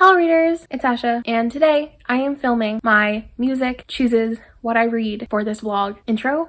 Hello readers, it's Asha, and today I am filming my Music Chooses What I Read for this vlog intro.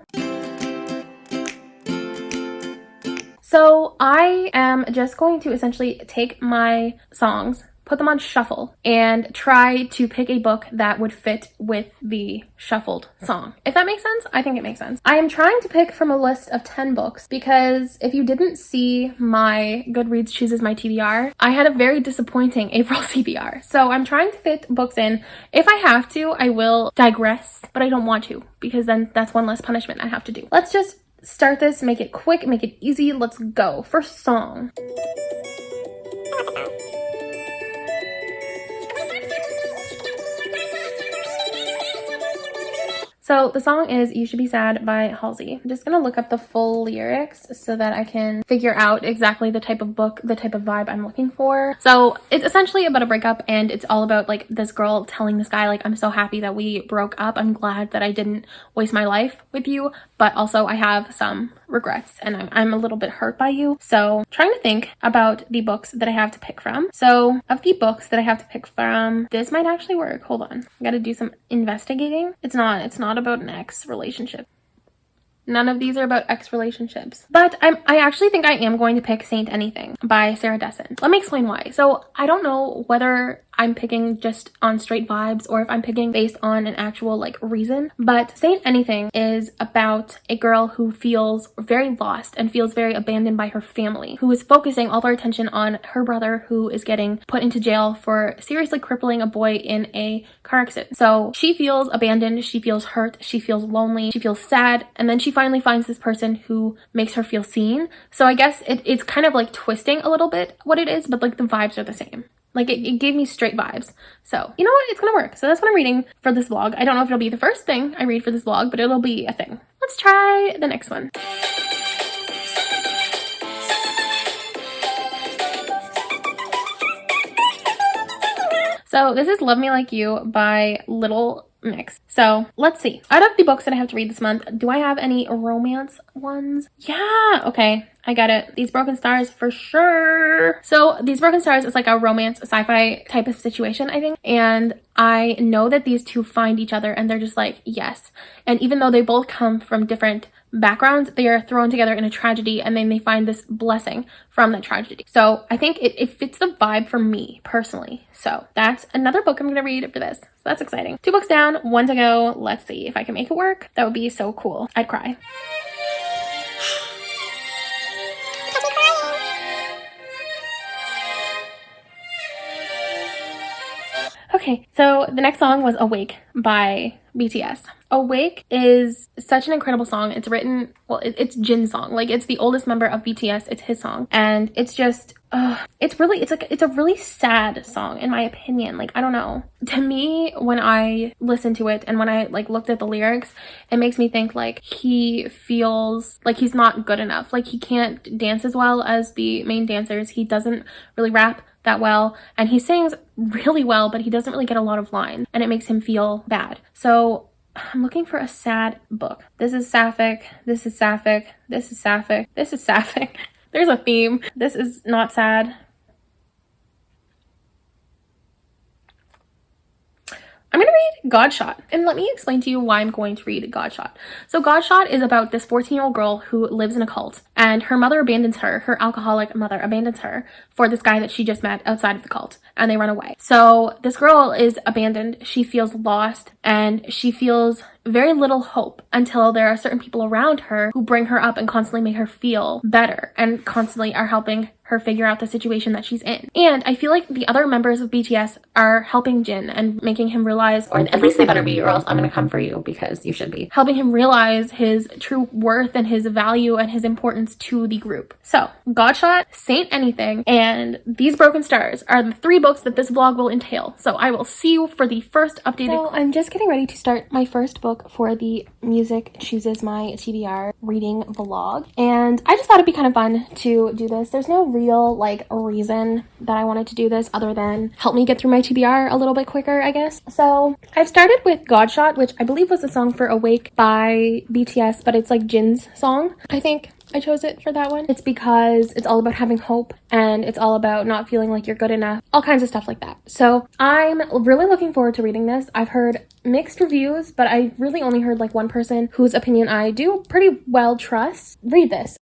So I am just going to essentially take my songs, put them on shuffle, and try to pick a book that would fit with the shuffled song. If that makes sense? I think it makes sense. I am trying to pick from a list of 10 books because if you didn't see my Goodreads Chooses My TBR, I had a very disappointing April CBR. So I'm trying to fit books in. If I have to, I will digress, but I don't want to because then that's one less punishment I have to do. Let's just start this, make it quick, make it easy. Let's go. First song. So the song is You Should Be Sad by Halsey. I'm just gonna look up the full lyrics so that I can figure out exactly the type of book, the type of vibe I'm looking for. So it's essentially about a breakup, and it's all about like this girl telling this guy like, I'm so happy that we broke up. I'm glad that I didn't waste my life with you, but also I have some regrets and I'm a little bit hurt by you. So trying to think about the books that I have to pick from. So of the books that I have to pick from, this might actually work. Hold on. I gotta do some investigating. It's not about an ex relationship. None of these are about ex relationships. But I actually think I am going to pick Saint Anything by Sarah Dessen. Let me explain why. So I don't know whether I'm picking just on straight vibes or if I'm picking based on an actual like reason, but Saint Anything is about a girl who feels very lost and feels very abandoned by her family, who is focusing all their attention on her brother who is getting put into jail for seriously crippling a boy in a car accident. So she feels abandoned, she feels hurt, she feels lonely, she feels sad, and then she finally finds this person who makes her feel seen. So I guess it's kind of like twisting a little bit what it is, but like the vibes are the same. Like it gave me straight vibes. So you know what? It's gonna work. So that's what I'm reading for this vlog. I don't know if it'll be the first thing I read for this vlog, but it'll be a thing. Let's try the next one. So this is Love Me Like You by Little Mix. So let's see. Out of the books that I have to read this month, do I have any romance ones? Yeah, okay. I got it. These Broken Stars for sure. So These Broken Stars is like a romance sci-fi type of situation, I think. And I know that these two find each other and they're just like, yes. And even though they both come from different backgrounds, they are thrown together in a tragedy and then they find this blessing from that tragedy. So I think it fits the vibe for me personally. So that's another book I'm going to read for this. So that's exciting. 2 books down, 1 to go. Let's see if I can make it work. That would be so cool. I'd cry. Okay, so the next song was Awake by BTS. Awake is such an incredible song. It's written, well, it's Jin's song. Like, it's the oldest member of BTS. It's his song. And it's just, it's a really sad song, in my opinion. Like, I don't know. To me, when I listen to it and when I, like, looked at the lyrics, it makes me think, like, he feels like he's not good enough. Like, he can't dance as well as the main dancers. He doesn't really rap that well, and he sings really well, but he doesn't really get a lot of lines, and it makes him feel bad. So I'm looking for a sad book. This is sapphic, this is sapphic, this is sapphic, this is sapphic. There's a theme. This is not sad. I'm going to read Godshot, and let me explain to you why I'm going to read Godshot. So Godshot is about this 14-year-old girl who lives in a cult, and her mother abandons her, her alcoholic mother abandons her for this guy that she just met outside of the cult, and they run away. So this girl is abandoned, she feels lost, and she feels very little hope until there are certain people around her who bring her up and constantly make her feel better and constantly are helping her figure out the situation that she's in. And I feel like the other members of BTS are helping Jin and making him realize, or at least they better be, or else I'm gonna come for you because you should be, helping him realize his true worth and his value and his importance to the group. So Godshot, Saint Anything, and These Broken Stars are the 3 books that this vlog will entail. So I will see you for the first updated. So I'm just getting ready to start my first book for the Music Chooses My TBR reading vlog, and I just thought it'd be kind of fun to do this. There's no real like reason that I wanted to do this other than help me get through my TBR a little bit quicker, I guess. So I've started with Godshot, which I believe was the song for Awake by BTS, but it's like Jin's song, I think. I chose it for that one. It's because it's all about having hope and it's all about not feeling like you're good enough, all kinds of stuff like that. So I'm really looking forward to reading this. I've heard mixed reviews, but I really only heard like one person whose opinion I do pretty well trust. Read this.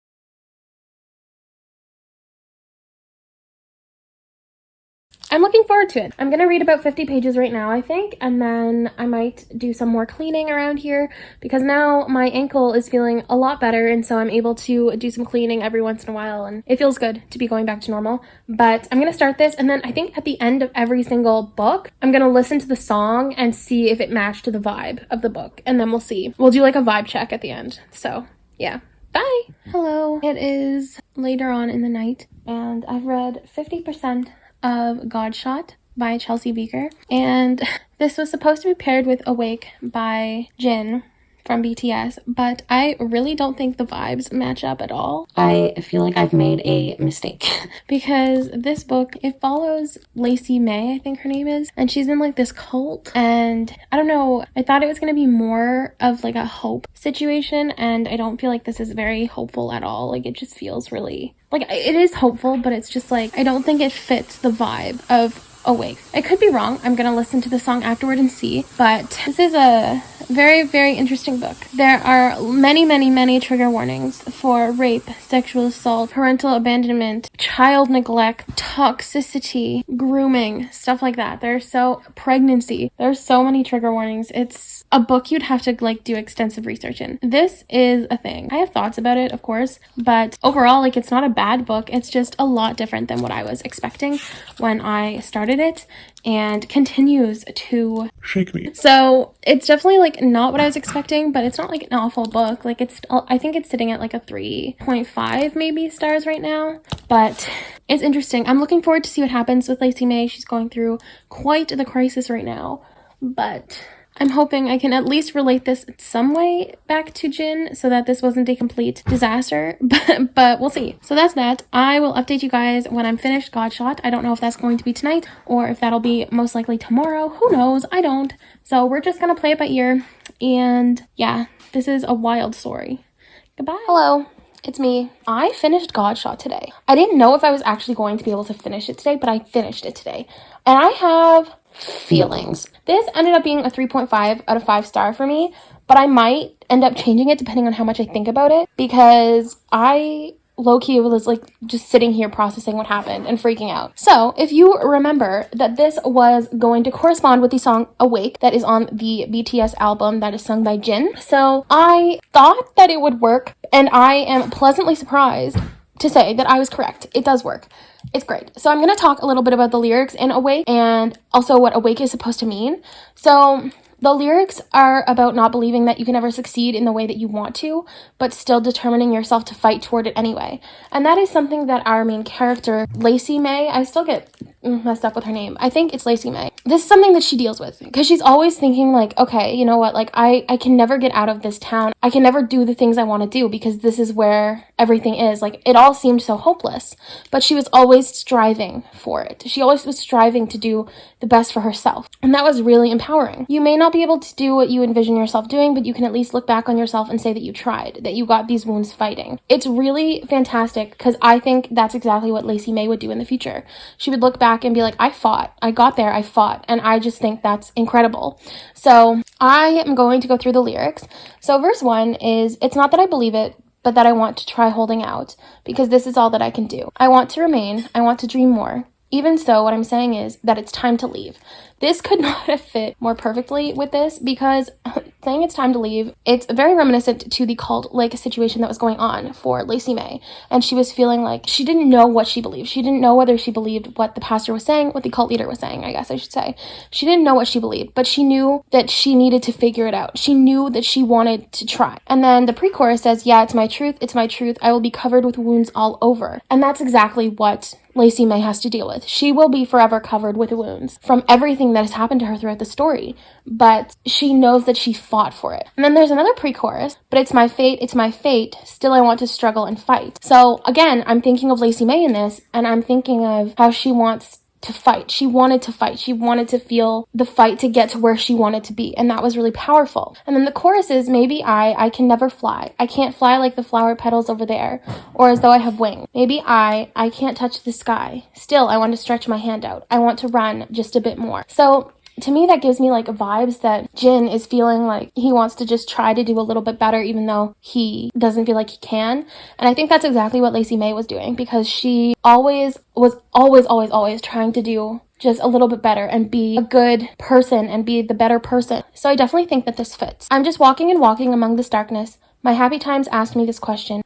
I'm looking forward to it. I'm gonna read about 50 pages right now, I think, and then I might do some more cleaning around here because now my ankle is feeling a lot better, and so I'm able to do some cleaning every once in a while, and it feels good to be going back to normal. But I'm gonna start this, and then I think at the end of every single book, I'm gonna listen to the song and see if it matched the vibe of the book, and then we'll see. We'll do like a vibe check at the end. So yeah. Bye! Hello. It is later on in the night, and I've read 50% of Godshot by Chelsea Beaker, and this was supposed to be paired with Awake by Jin from BTS, but I really don't think the vibes match up at all. I feel like I've made a mistake because this book, it follows Lacey May, I think her name is, and she's in like this cult, and I don't know, I thought it was going to be more of like a hope situation, and I don't feel like this is very hopeful at all. Like it just feels really, like it is hopeful, but it's just like, I don't think it fits the vibe of Awake. I could be wrong. I'm gonna listen to the song afterward and see, but this is a very, very interesting book. There are many trigger warnings for rape, sexual assault, parental abandonment, child neglect, toxicity, grooming, stuff like that. Pregnancy. There's so many trigger warnings. It's a book you'd have to like do extensive research in. This is a thing. I have thoughts about it, of course, but overall, like it's not a bad book. It's just a lot different than what I was expecting when I started it, and continues to shake me. So it's definitely like not what I was expecting, but it's not like an awful book. Like I think it's sitting at like a 3.5 maybe stars right now, but it's interesting. I'm looking forward to see what happens with Lacey May. She's going through quite the crisis right now, but I'm hoping I can at least relate this in some way back to Jin so that this wasn't a complete disaster, but we'll see. So that's that. I will update you guys when I'm finished Godshot. I don't know if that's going to be tonight or if that'll be most likely tomorrow. Who knows? I don't. So we're just gonna play it by ear, and yeah, this is a wild story. Goodbye. Hello. It's me. I finished Godshot today. I didn't know if I was actually going to be able to finish it today, but I finished it today. And I have feelings. This ended up being a 3.5 out of 5 star for me, but I might end up changing it depending on how much I think about it, because I low-key was like just sitting here processing what happened and freaking out. So if you remember that this was going to correspond with the song Awake that is on the BTS album that is sung by Jin. So I thought that it would work, and I am pleasantly surprised to say that I was correct. It does work. It's great. So I'm going to talk a little bit about the lyrics in Awake and also what Awake is supposed to mean. So the lyrics are about not believing that you can ever succeed in the way that you want to, but still determining yourself to fight toward it anyway. And that is something that our main character, Lacey May, I still get messed up with her name. I think it's Lacey May. This is something that she deals with because she's always thinking like, okay, you know what? Like I can never get out of this town. I can never do the things I want to do because this is where everything is. Like it all seemed so hopeless, but she was always striving for it. She always was striving to do the best for herself. And that was really empowering. You may not be able to do what you envision yourself doing, but you can at least look back on yourself and say that you tried, that you got these wounds fighting. It's really fantastic because I think that's exactly what Lacey May would do in the future. She would look back and be like, I fought. I got there. I fought. And I just think that's incredible. So I am going to go through the lyrics. So verse 1 is, it's not that I believe it, but that I want to try holding out, because this is all that I can do. I want to remain. I want to dream more. Even so, what I'm saying is that it's time to leave. This could not have fit more perfectly with this, because saying it's time to leave, it's very reminiscent to the cult-like situation that was going on for Lacey May. And she was feeling like she didn't know what she believed. She didn't know whether she believed what the pastor was saying, what the cult leader was saying, I guess I should say. She didn't know what she believed, but she knew that she needed to figure it out. She knew that she wanted to try. And then the pre-chorus says, yeah, it's my truth. It's my truth. I will be covered with wounds all over. And that's exactly what Lacey May has to deal with. She will be forever covered with wounds from everything that has happened to her throughout the story, but she knows that she fought for it. And then there's another pre-chorus, but it's my fate, still I want to struggle and fight. So again, I'm thinking of Lacey May in this, and I'm thinking of how she wants to fight. She wanted to fight. She wanted to feel the fight to get to where she wanted to be. And that was really powerful. And then the chorus is, maybe I can never fly. I can't fly like the flower petals over there, or as though I have wings. Maybe I can't touch the sky. Still, I want to stretch my hand out. I want to run just a bit more. So to me, that gives me like vibes that Jin is feeling like he wants to just try to do a little bit better, even though he doesn't feel like he can. And I think that's exactly what Lacey May was doing, because she always trying to do just a little bit better and be a good person and be the better person. So I definitely think that this fits. I'm just walking and walking among this darkness. My happy times asked me this question.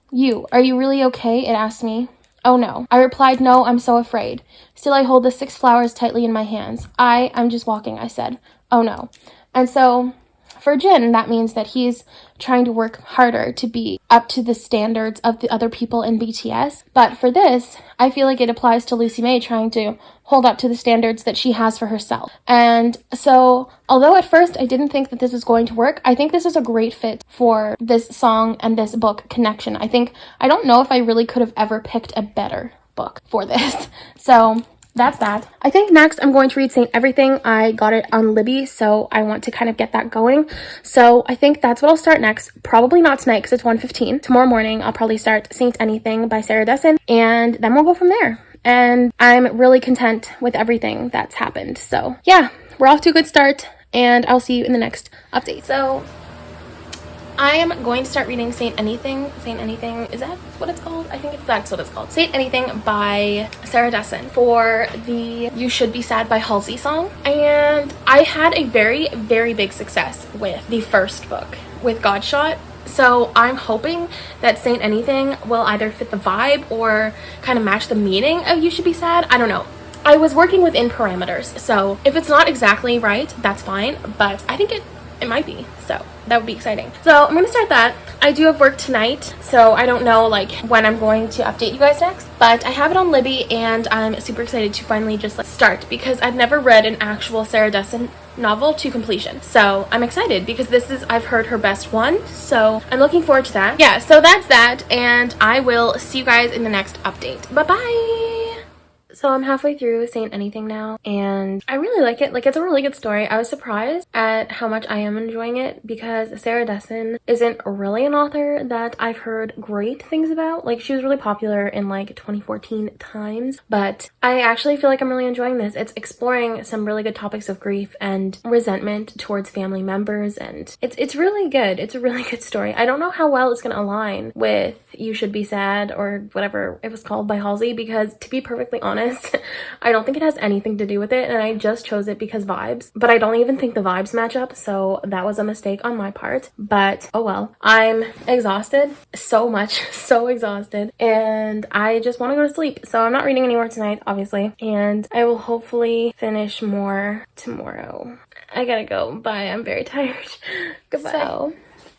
Are you really okay? It asked me. Oh no. I replied, no, I'm so afraid. Still, I hold the 6 flowers tightly in my hands. I'm just walking, I said. Oh no. And so for Jin, that means that he's trying to work harder to be up to the standards of the other people in BTS. But for this, I feel like it applies to Lucy May trying to hold up to the standards that she has for herself. And so, although at first I didn't think that this was going to work, I think this is a great fit for this song and this book connection. I don't know if I really could have ever picked a better book for this. So that's that. I think next I'm going to read Saint Everything. I got it on Libby, so I want to kind of get that going. So I think that's what I'll start next. Probably not tonight because it's 1:15. Tomorrow morning I'll probably start Saint Anything by Sarah Dessen, and then we'll go from there. And I'm really content with everything that's happened. So yeah, we're off to a good start, and I'll see you in the next update. So I am going to start reading Saint Anything. Saint Anything, is that what it's called? I think that's what it's called. Saint Anything by Sarah Dessen for the You Should Be Sad by Halsey song. And I had a very, very big success with the first book, with Godshot. So I'm hoping that Saint Anything will either fit the vibe or kind of match the meaning of You Should Be Sad. I don't know. I was working within parameters, so if it's not exactly right, that's fine, but I think it might be, so that would be exciting. So I'm gonna start that. I do have work tonight, so I don't know like when I'm going to update you guys next, but I have it on Libby, and I'm super excited to finally just like start, because I've never read an actual Sarah Dessen novel to completion. So I'm excited because this is, I've heard her best one, so I'm looking forward to that. Yeah, so that's that, and I will see you guys in the next update. Bye bye. So I'm halfway through Saint Anything now, and I really like it. Like, it's a really good story. I was surprised at how much I am enjoying it, because Sarah Dessen isn't really an author that I've heard great things about. Like, she was really popular in like 2014 times, but I actually feel like I'm really enjoying this. It's exploring some really good topics of grief and resentment towards family members, and it's really good. It's a really good story. I don't know how well it's going to align with You Should Be Sad or whatever it was called by Halsey, because to be perfectly honest, I don't think it has anything to do with it, and I just chose it because vibes, but I don't even think the vibes match up, so that was a mistake on my part, but oh well. I'm exhausted so much, so exhausted, and I just want to go to sleep, so I'm not reading anymore tonight, obviously, and I will hopefully finish more tomorrow. I gotta go. Bye. I'm very tired. Goodbye. So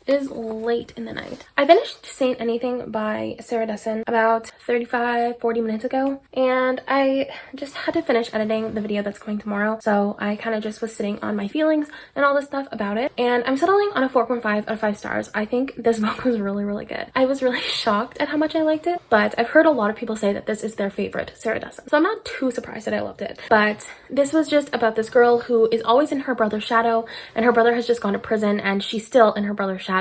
it is late in the night. I finished Saint Anything by Sarah Dessen about 35-40 minutes ago, and I just had to finish editing the video that's coming tomorrow, so I kind of just was sitting on my feelings and all this stuff about it, and I'm settling on a 4.5 out of 5 stars. I think this book was really, really good. I was really shocked at how much I liked it, but I've heard a lot of people say that this is their favorite Sarah Dessen, so I'm not too surprised that I loved it. But this was just about this girl who is always in her brother's shadow, and her brother has just gone to prison, and she's still in her brother's shadow.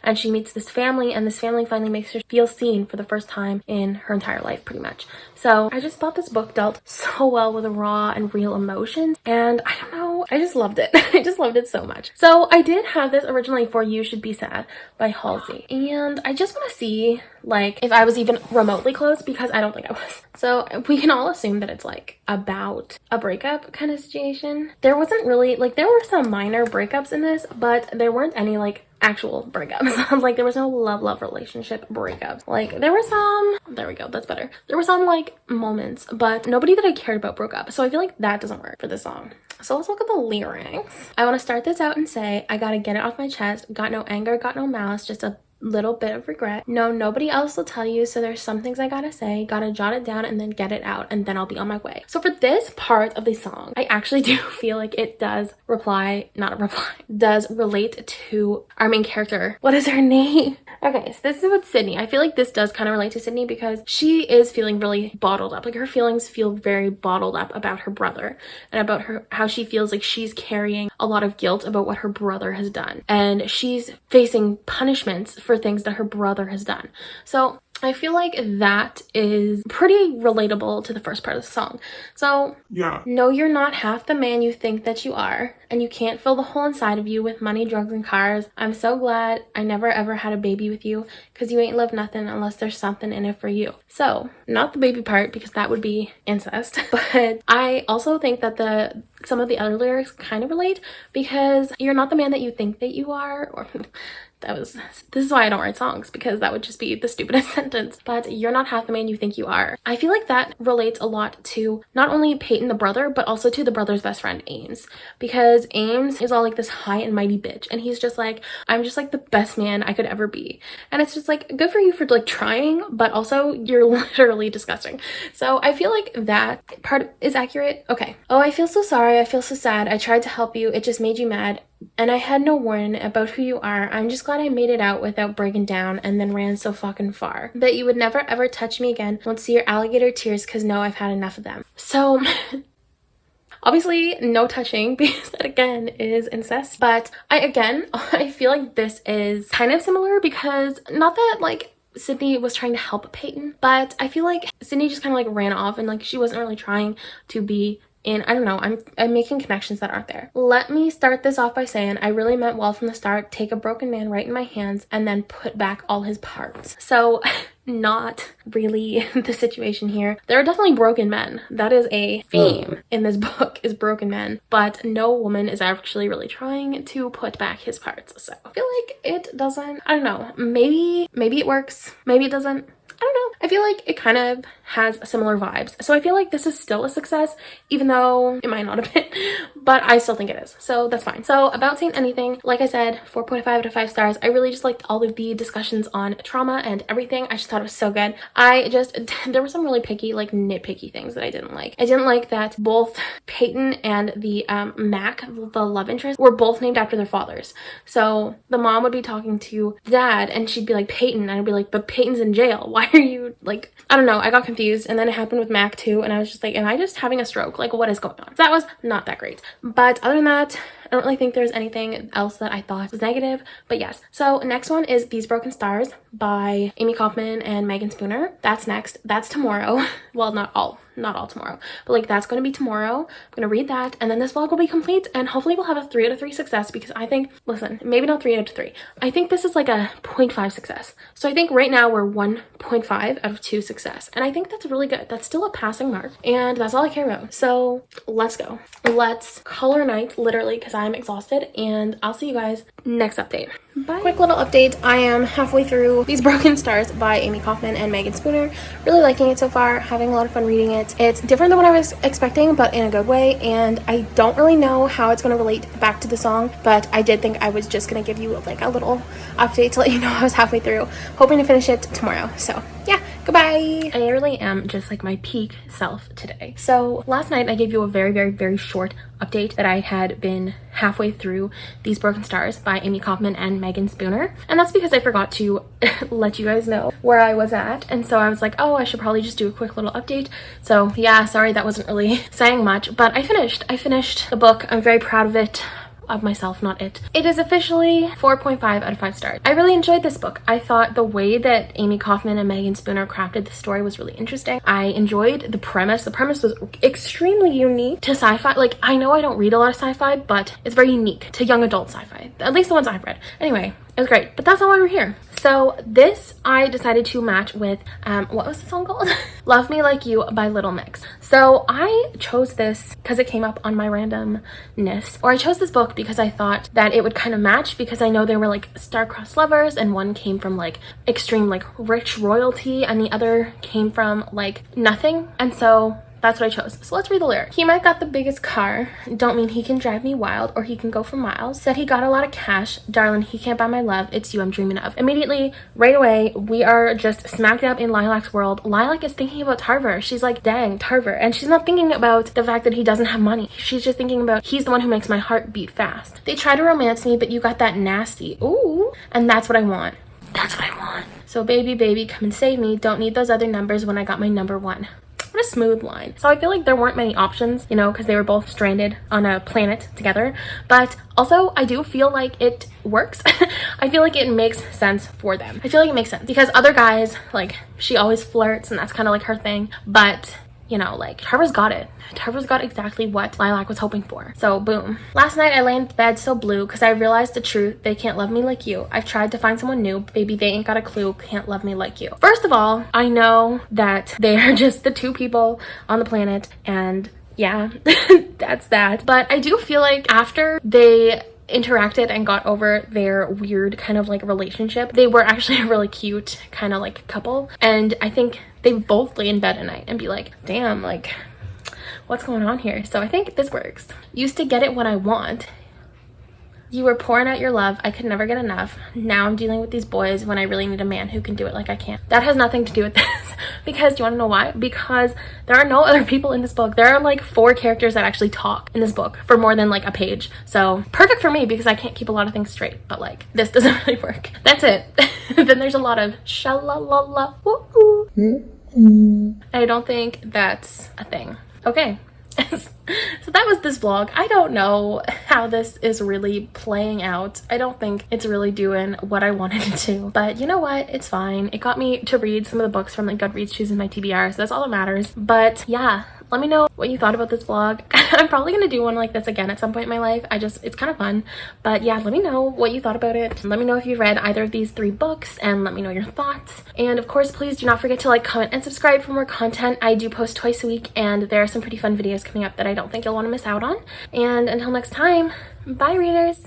And she meets this family, and this family finally makes her feel seen for the first time in her entire life, pretty much. So I just thought this book dealt so well with raw and real emotions, and I don't know, I just loved it. I just loved it so much. So I did have this originally for You Should Be Sad by Halsey, and I just want to see like if I was even remotely close, because I don't think I was. So we can all assume that it's like about a breakup kind of situation. There wasn't really, like, there were some minor breakups in this, but there weren't any like actual breakups. Like, there was no love relationship breakups. Like, there were some, there we go, that's better. There were some like moments, but nobody that I cared about broke up. So I feel like that doesn't work for this song. So let's look at the lyrics. I want to start this out and say, I gotta get it off my chest. Got no anger, got no malice, just a little bit of regret. No, nobody else will tell you, so there's some things I gotta say, gotta jot it down and then get it out, and then I'll be on my way. So for this part of the song, I actually do feel like it does does relate to our main character. What is her name? Okay, so this is with Sydney. I feel like this does kind of relate to Sydney because she is feeling really bottled up. Like her feelings feel very bottled up about her brother and about how she feels like she's carrying a lot of guilt about what her brother has done. And she's facing punishments for things that her brother has done. So I feel like that is pretty relatable to the first part of the song. So, yeah. No, you're not half the man you think that you are, and you can't fill the hole inside of you with money, drugs, and cars. I'm so glad I never ever had a baby with you, because you ain't lived nothing unless there's something in it for you. So, not the baby part, because that would be incest, but I also think that some of the other lyrics kind of relate, because you're not the man that you think that you are, or this is why I don't write songs, because that would just be the stupidest sentence. But you're not half the man you think you are. I feel like that relates a lot to not only Peyton the brother, but also to the brother's best friend, Ames. Because Ames is all like this high and mighty bitch, and he's just like, I'm just like the best man I could ever be. And it's just like, good for you for like trying, but also you're literally disgusting. So I feel like that part is accurate. Okay. Oh, I feel so sorry. I feel so sad. I tried to help you. It just made you mad. And I had no warning about who you are. I'm just glad I made it out without breaking down and then ran so fucking far. That you would never ever touch me again. Won't see your alligator tears, because no, I've had enough of them. So obviously no touching, because that again is incest. But I feel like this is kind of similar, because not that like Sydney was trying to help Peyton, but I feel like Sydney just kind of like ran off, and like she wasn't really trying to be in, I don't know, I'm making connections that aren't there. Let me start this off by saying I really meant well from the start. Take a broken man right in my hands and then put back all his parts. So not really the situation here. There are definitely broken men. That is a theme in this book, is broken men, but no woman is actually really trying to put back his parts. So I feel like it doesn't, I don't know, maybe it works, maybe it doesn't. I don't know. I feel like it kind of has similar vibes. So I feel like this is still a success, even though it might not have been, but I still think it is. So that's fine. So about Saint Anything, like I said, 4.5 out of 5 stars. I really just liked all of the discussions on trauma and everything. I just thought it was so good. There were some really nitpicky things that I didn't like. I didn't like that both Peyton and the Mac, the love interest, were both named after their fathers. So the mom would be talking to dad and she'd be like, Peyton, and I'd be like, but Peyton's in jail. Why are you like, I don't know, I got confused. And then it happened with Mac too, and I was just like, am I just having a stroke? Like, what is going on? So that was not that great. But other than that, I don't really think there's anything else that I thought was negative, but yes. So next one is These Broken Stars by Amy Kaufman and Megan Spooner. That's next. That's tomorrow. Well, not all tomorrow, but like that's going to be tomorrow. I'm going to read that, and then this vlog will be complete, and hopefully we'll have a 3 out of 3 success, because I think, listen, maybe not 3 out of 3. I think this is like a 0.5 success. So I think right now we're 1.5 out of 2 success, and I think that's really good. That's still a passing mark, and that's all I care about. So let's go. Let's call our night, literally, because I'm exhausted, and I'll see you guys next update. Bye. Quick little update. I am halfway through These Broken Stars by Amy Kaufman and Megan Spooner. Really liking it so far, having a lot of fun reading it. It's different than what I was expecting, but in a good way, and I don't really know how it's going to relate back to the song, but I did think I was just going to give you like a little update to let you know I was halfway through, hoping to finish it tomorrow. So yeah, goodbye. I really am just like my peak self today. So last night I gave you a very, very, very short update that I had been halfway through These Broken Stars by Amy Kaufman and Megan Spooner, and that's because I forgot to let you guys know where I was at, and so I was like, oh, I should probably just do a quick little update. So yeah, sorry that wasn't really saying much, but I finished the book. I'm very proud of it. Of myself, not it. It is officially 4.5 out of 5 stars. I really enjoyed this book. I thought the way that Amy Kaufman and Megan Spooner crafted the story was really interesting. I enjoyed the premise. The premise was extremely unique to sci-fi. Like, I know I don't read a lot of sci-fi, but it's very unique to young adult sci-fi. At least the ones I've read. Anyway, it was great, but that's not why we're here. So this I decided to match with, what was the song called? Love Me Like You by Little Mix. So I chose this because it came up on my randomness, or I chose this book because I thought that it would kind of match, because I know they were like star-crossed lovers, and one came from like extreme like rich royalty and the other came from like nothing. And so That's what I chose. So let's read the lyric. He might got the biggest car, don't mean he can drive me wild or he can go for miles. Said he got a lot of cash, darling, he can't buy my love, it's you I'm dreaming of. Immediately, right away, we are just smacked up in Lilac's world. Lilac is thinking about Tarver. She's like, dang, Tarver. And she's not thinking about the fact that he doesn't have money. She's just thinking about, he's the one who makes my heart beat fast. They try to romance me, but you got that nasty. Ooh. And that's what I want. That's what I want. So baby, baby, come and save me. Don't need those other numbers when I got my number one. What a smooth line. So I feel like there weren't many options, you know, because they were both stranded on a planet together. But also, I do feel like it works. I feel like it makes sense for them. I feel like it makes sense because other guys, like, she always flirts and that's kind of like her thing. But, you know, like, Tarver's got it. Tarver's got exactly what Lilac was hoping for. So, boom. Last night, I lay in bed so blue because I realized the truth. They can't love me like you. I've tried to find someone new. Baby, they ain't got a clue. Can't love me like you. First of all, I know that they are just the two people on the planet. And yeah, that's that. But I do feel like after they interacted and got over their weird kind of like relationship, they were actually a really cute kind of like couple. And I think they both lay in bed at night and be like, damn, like, what's going on here? So I think this works. Used to get it when I want. You were pouring out your love. I could never get enough. Now I'm dealing with these boys when I really need a man who can do it like I can. That has nothing to do with this because do you want to know why? Because there are no other people in this book. There are like 4 characters that actually talk in this book for more than like a page. So perfect for me because I can't keep a lot of things straight, but like this doesn't really work. That's it. Then there's a lot of sha-la-la-la woo-hoo. I don't think that's a thing. Okay. So that was this vlog. I don't know how this is really playing out. I don't think it's really doing what I wanted it to, but you know what? It's fine. It got me to read some of the books from like Goodreads choosing my TBR, so that's all that matters. But yeah, let me know what you thought about this vlog. I'm probably gonna do one like this again at some point in my life. It's kind of fun. But yeah, let me know what you thought about it. Let me know if you've read either of these 3 books and let me know your thoughts. And of course, please do not forget to like, comment, and subscribe for more content. I do post twice a week and there are some pretty fun videos coming up that I don't think you'll want to miss out on. And until next time, bye readers!